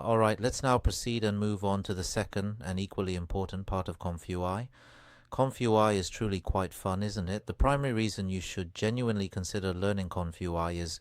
Alright, let's now proceed and move on to the second and equally important part of ConfUI. ConfUI is truly quite fun, isn't it? The primary reason you should genuinely consider learning ConfUI is,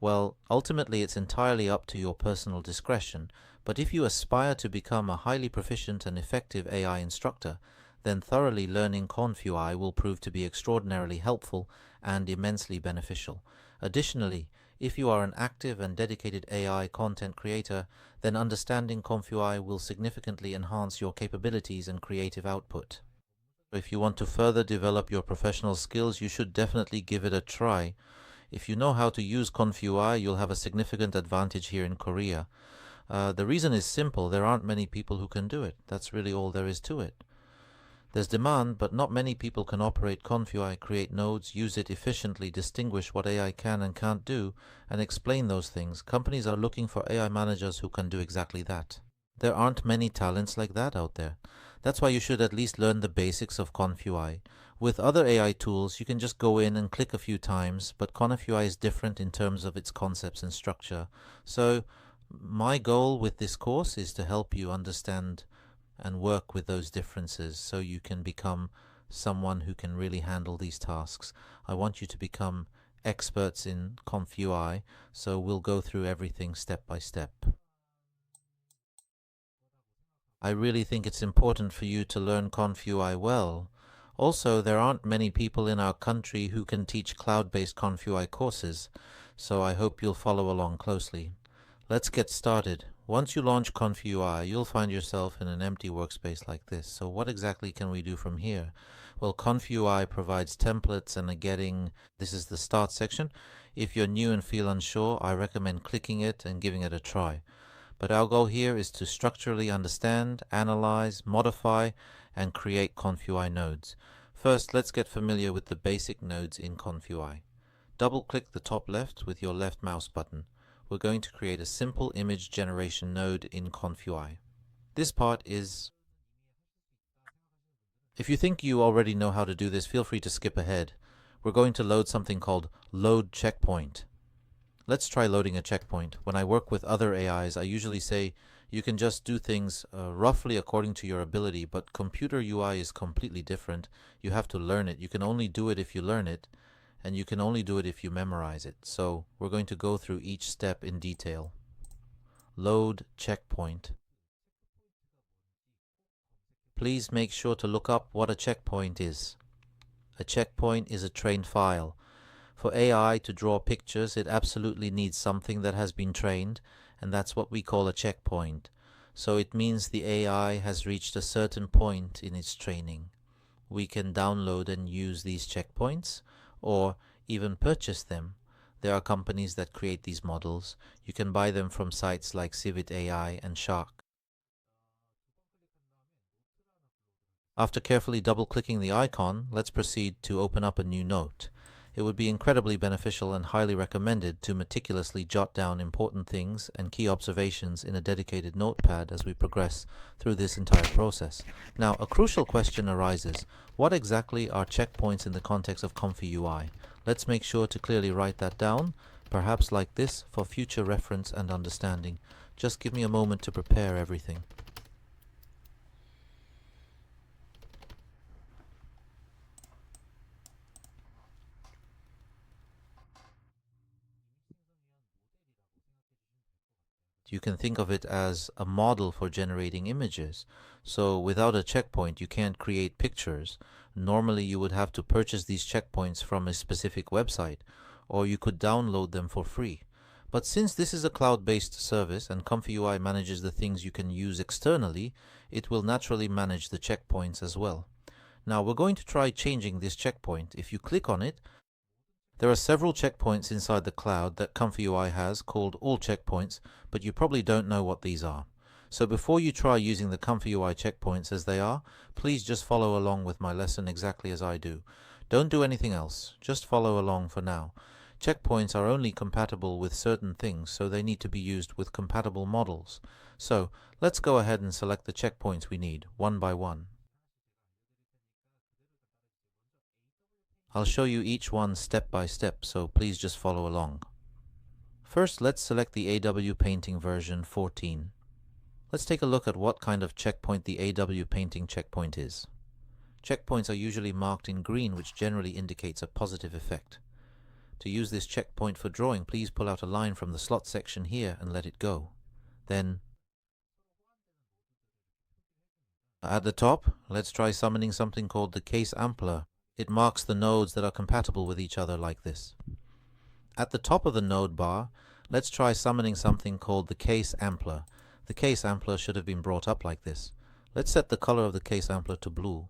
well, ultimately it's entirely up to your personal discretion, but if you aspire to become a highly proficient and effective AI instructor, then thoroughly learning ConfUI will prove to be extraordinarily helpful and immensely beneficial. Additionally, if you are an active and dedicated AI content creator, then understanding ConfUI will significantly enhance your capabilities and creative output. If you want to further develop your professional skills, you should definitely give it a try. If you know how to use ConfUI, you'll have a significant advantage here in Korea. The reason is simple: there aren't many people who can do it. That's really all there is to it. There's demand, but not many people can operate ConfUI, create nodes, use it efficiently, distinguish what AI can and can't do, and explain those things. Companies are looking for AI managers who can do exactly that. There aren't many talents like that out there. That's why you should at least learn the basics of ConfUI. With other AI tools, you can just go in and click a few times, but ConfUI is different in terms of its concepts and structure. So, my goal with this course is to help you understand and work with those differences so you can become someone who can really handle these tasks. I want you to become experts in ConfUI, so we'll go through everything step by step. I really think it's important for you to learn ConfUI well. Also, there aren't many people in our country who can teach cloud-based ConfUI courses, so I hope you'll follow along closely. Let's get started. Once you launch ConfUI, you'll find yourself in an empty workspace like this. So what exactly can we do from here? Well, ConfUI provides templates and this is the start section. If you're new and feel unsure, I recommend clicking it and giving it a try. But our goal here is to structurally understand, analyze, modify, and create ConfUI nodes. First, let's get familiar with the basic nodes in ConfUI. Double-click the top left with your left mouse button. We're going to create a simple image generation node in ConfUI. This part is... If you think you already know how to do this, feel free to skip ahead. We're going to load something called load checkpoint. Let's try loading a checkpoint. When I work with other AIs, I usually say you can just do things roughly according to your ability, but computer UI is completely different. You have to learn it. You can only do it if you learn it, and you can only do it if you memorize it. So we're going to go through each step in detail. Load checkpoint. Please make sure to look up what a checkpoint is. A checkpoint is a trained file. For AI to draw pictures, it absolutely needs something that has been trained, and that's what we call a checkpoint. So it means the AI has reached a certain point in its training. We can download and use these checkpoints, or even purchase them. There are companies that create these models. You can buy them from sites like Civit AI and Shark. After carefully double-clicking the icon, let's proceed to open up a new note. It would be incredibly beneficial and highly recommended to meticulously jot down important things and key observations in a dedicated notepad as we progress through this entire process. Now, a crucial question arises. What exactly are checkpoints in the context of ConfUI? Let's make sure to clearly write that down, perhaps like this, for future reference and understanding. Just give me a moment to prepare everything. You can think of it as a model for generating images. So without a checkpoint, you can't create pictures. Normally, you would have to purchase these checkpoints from a specific website, or you could download them for free. But since this is a cloud-based service and ConfUI manages the things you can use externally, it will naturally manage the checkpoints as well. Now we're going to try changing this checkpoint. If you click on it, there are several checkpoints inside the cloud that ConfUI has called all checkpoints, but you probably don't know what these are. So before you try using the ConfUI checkpoints as they are, please just follow along with my lesson exactly as I do. Don't do anything else, just follow along for now. Checkpoints are only compatible with certain things, so they need to be used with compatible models. So let's go ahead and select the checkpoints we need, one by one. I'll show you each one step by step, so please just follow along. First, let's select the AW Painting version 14. Let's take a look at what kind of checkpoint the AW painting checkpoint is. Checkpoints are usually marked in green, which generally indicates a positive effect. To use this checkpoint for drawing, please pull out a line from the slot section here and let it go. Then, at the top, let's try summoning something called the case ampler. It marks the nodes that are compatible with each other like this. At the top of the node bar, let's try summoning something called the case ampler. The case ampler should have been brought up like this. Let's set the color of the case ampler to blue.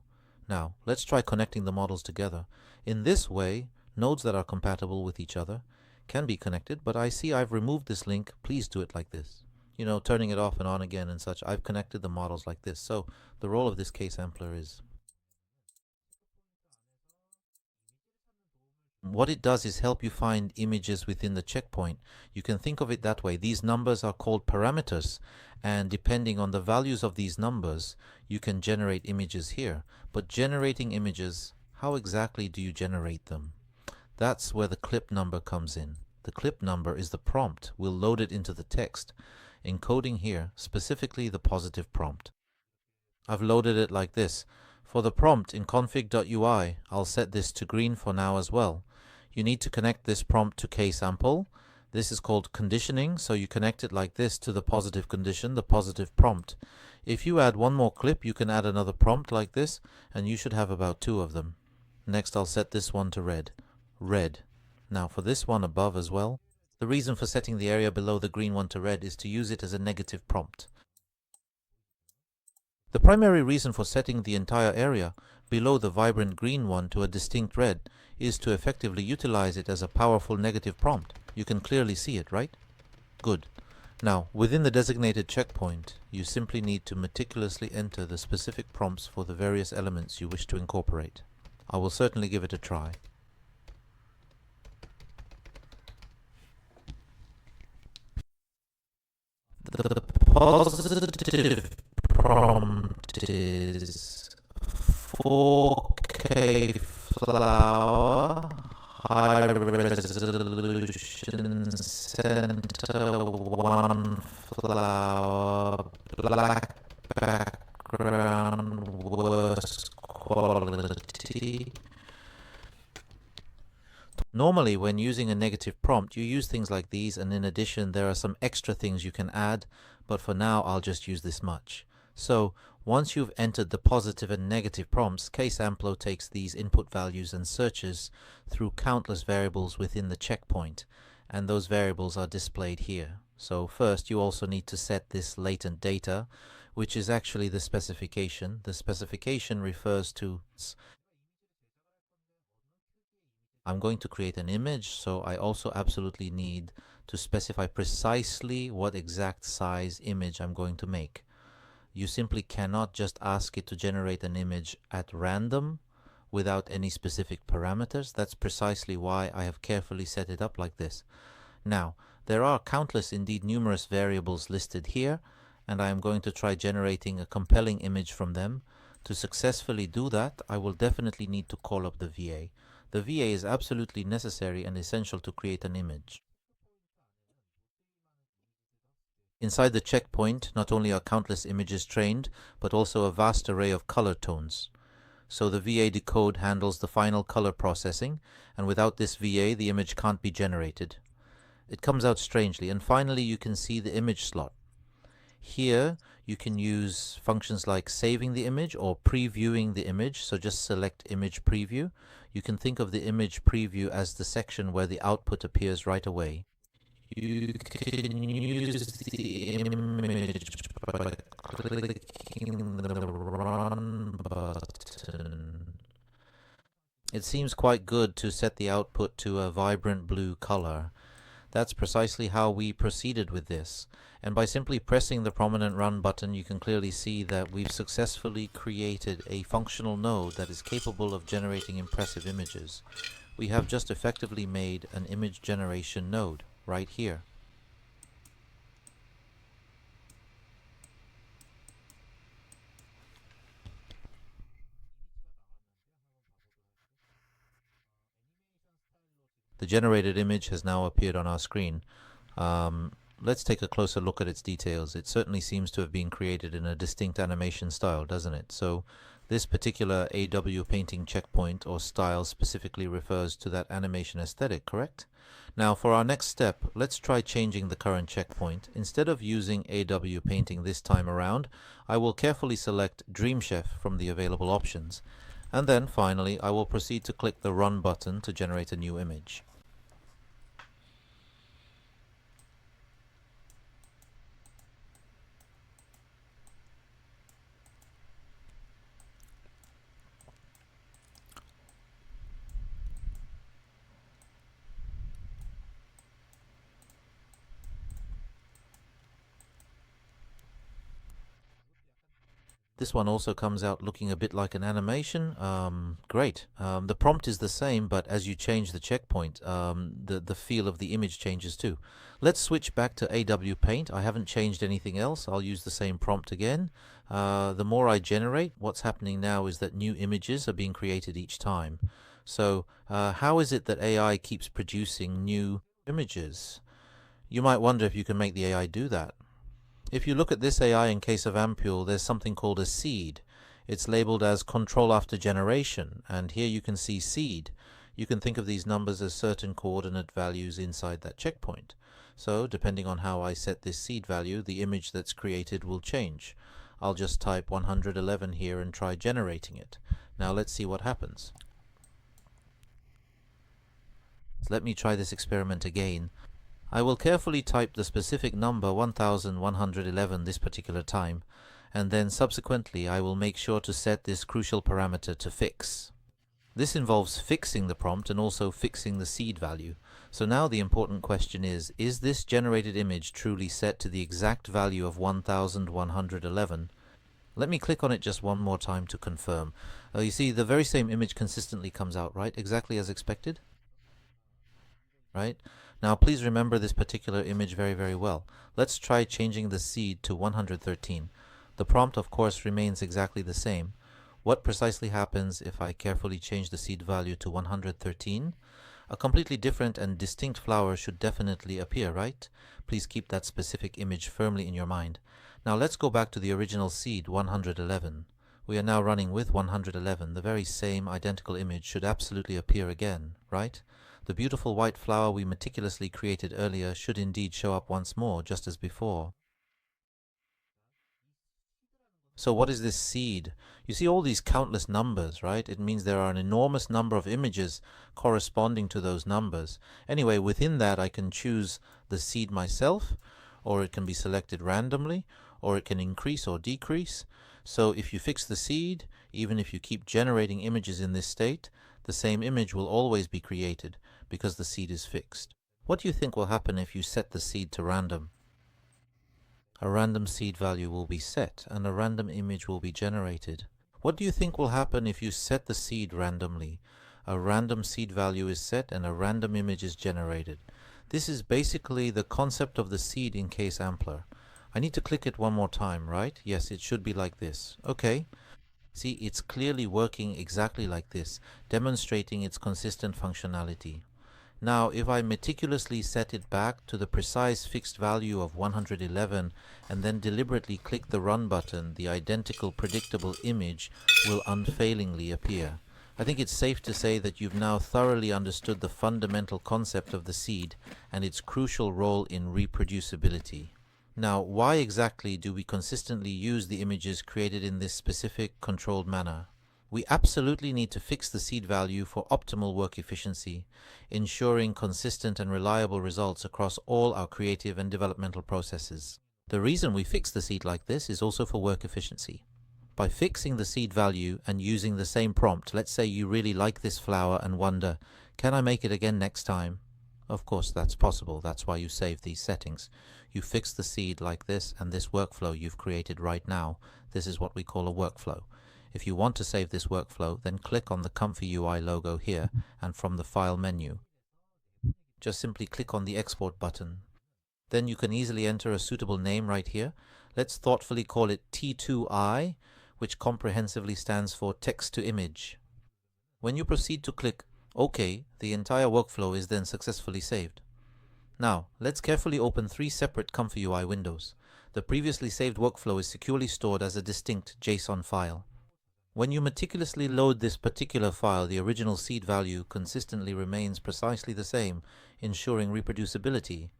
Now, let's try connecting the models together. In this way, nodes that are compatible with each other can be connected, but I see I've removed this link. Please do it like this. You know, turning it off and on again and such. I've connected the models like this. So the role of this case ampler is, what it does is help you find images within the checkpoint. You can think of it that way. These numbers are called parameters, and depending on the values of these numbers, you can generate images here. But generating images, how exactly do you generate them? That's where the clip number comes in. The clip number is the prompt. We'll load it into the text, encoding here specifically the positive prompt. I've loaded it like this. For the prompt in config.ui, I'll set this to green for now as well. You need to connect this prompt to ksample. This is called conditioning, so you connect it like this to the positive condition, the positive prompt. If you add one more clip, you can add another prompt like this, and you should have about 2 of them. Next, I'll set this one to red. Red. Now for this one above as well, the reason for setting the area below the green one to red is to use it as a negative prompt. The primary reason for setting the entire area below the vibrant green one to a distinct red is to effectively utilize it as a powerful negative prompt. You can clearly see it, right? Good. Now, within the designated checkpoint, you simply need to meticulously enter the specific prompts for the various elements you wish to incorporate. I will certainly give it a try. The positive prompt is 4K flower, high resolution, center, 1 flower, black background, worse quality. Normally, when using a negative prompt, you use things like these, and in addition, there are some extra things you can add, but for now, I'll just use this much. So, once you've entered the positive and negative prompts, ksampler takes these input values and searches through countless variables within the checkpoint, and those variables are displayed here. So first, you also need to set this latent data, which is actually the specification. The specification refers to, I'm going to create an image, so I also absolutely need to specify precisely what exact size image I'm going to make. You simply cannot just ask it to generate an image at random without any specific parameters. That's precisely why I have carefully set it up like this. Now, there are countless, indeed numerous variables listed here, and I am going to try generating a compelling image from them. To successfully do that, I will definitely need to call up the VA. The VA is absolutely necessary and essential to create an image. Inside the checkpoint, not only are countless images trained, but also a vast array of color tones. So the VA decode handles the final color processing, and without this VA, the image can't be generated. It comes out strangely, and finally you can see the image slot. Here, you can use functions like saving the image or previewing the image, so just select image preview. You can think of the image preview as the section where the output appears right away. You can use the image by clicking the run button. It seems quite good to set the output to a vibrant blue color. That's precisely how we proceeded with this. And by simply pressing the prominent run button, you can clearly see that we've successfully created a functional node that is capable of generating impressive images. We have just effectively made an image generation node right here. The generated image has now appeared on our screen. let's take a closer look at its details. It certainly seems to have been created in a distinct animation style, doesn't it? So this particular AW painting checkpoint or style specifically refers to that animation aesthetic, correct? Now for our next step, let's try changing the current checkpoint. Instead of using AW painting this time around, I will carefully select Dream Chef from the available options. And then finally, I will proceed to click the Run button to generate a new image. This one also comes out looking a bit like an animation. Great. The prompt is the same, but as you change the checkpoint, the feel of the image changes too. Let's switch back to AW Paint. I haven't changed anything else. I'll use the same prompt again. The more I generate, what's happening now is that new images are being created each time. So how is it that AI keeps producing new images? You might wonder if you can make the AI do that. If you look at this AI in case of Ampule, there's something called a seed. It's labeled as control after generation, and here you can see seed. You can think of these numbers as certain coordinate values inside that checkpoint. So depending on how I set this seed value, the image that's created will change. I'll just type 111 here and try generating it. Now let's see what happens. Let me try this experiment again. I will carefully type the specific number 1111 this particular time, and then subsequently I will make sure to set this crucial parameter to fix. This involves fixing the prompt and also fixing the seed value. So now the important question is this generated image truly set to the exact value of 1111? Let me click on it just one more time to confirm. You see, the very same image consistently comes out, right? Exactly as expected? Right? Now please remember this particular image very, very well. Let's try changing the seed to 113. The prompt, of course, remains exactly the same. What precisely happens if I carefully change the seed value to 113? A completely different and distinct flower should definitely appear, right? Please keep that specific image firmly in your mind. Now let's go back to the original seed 111. We are now running with 111. The very same identical image should absolutely appear again, right? The beautiful white flower we meticulously created earlier should indeed show up once more, just as before. So what is this seed? You see all these countless numbers, right? It means there are an enormous number of images corresponding to those numbers. Anyway, within that I can choose the seed myself, or it can be selected randomly, or it can increase or decrease. So if you fix the seed, even if you keep generating images in this state, the same image will always be created because the seed is fixed. What do you think will happen if you set the seed to random? A random seed value will be set and a random image will be generated. What do you think will happen if you set the seed randomly? A random seed value is set and a random image is generated. This is basically the concept of the seed in case Ampler. I need to click it one more time, right? Yes, it should be like this. Okay. See, it's clearly working exactly like this, demonstrating its consistent functionality. Now, if I meticulously set it back to the precise fixed value of 111 and then deliberately click the Run button, the identical predictable image will unfailingly appear. I think it's safe to say that you've now thoroughly understood the fundamental concept of the seed and its crucial role in reproducibility. Now, why exactly do we consistently use the images created in this specific controlled manner? We absolutely need to fix the seed value for optimal work efficiency, ensuring consistent and reliable results across all our creative and developmental processes. The reason we fix the seed like this is also for work efficiency. By fixing the seed value and using the same prompt, let's say you really like this flower and wonder, can I make it again next time? Of course, that's possible. That's why you save these settings. You fix the seed like this, and this workflow you've created right now, this is what we call a workflow. If you want to save this workflow, then click on the Comfy UI logo here, and from the File menu, just simply click on the Export button. Then you can easily enter a suitable name right here. Let's thoughtfully call it T2I, which comprehensively stands for Text to Image. When you proceed to click OK, the entire workflow is then successfully saved. Now, let's carefully open three separate ComfyUI windows. The previously saved workflow is securely stored as a distinct JSON file. When you meticulously load this particular file, the original seed value consistently remains precisely the same, ensuring reproducibility.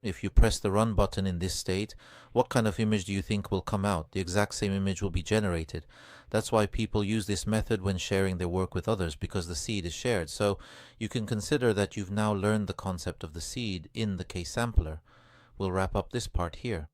If you press the run button in this state, what kind of image do you think will come out? The exact same image will be generated. That's why people use this method when sharing their work with others, because the seed is shared. So you can consider that you've now learned the concept of the seed in the case sampler. We'll wrap up this part here.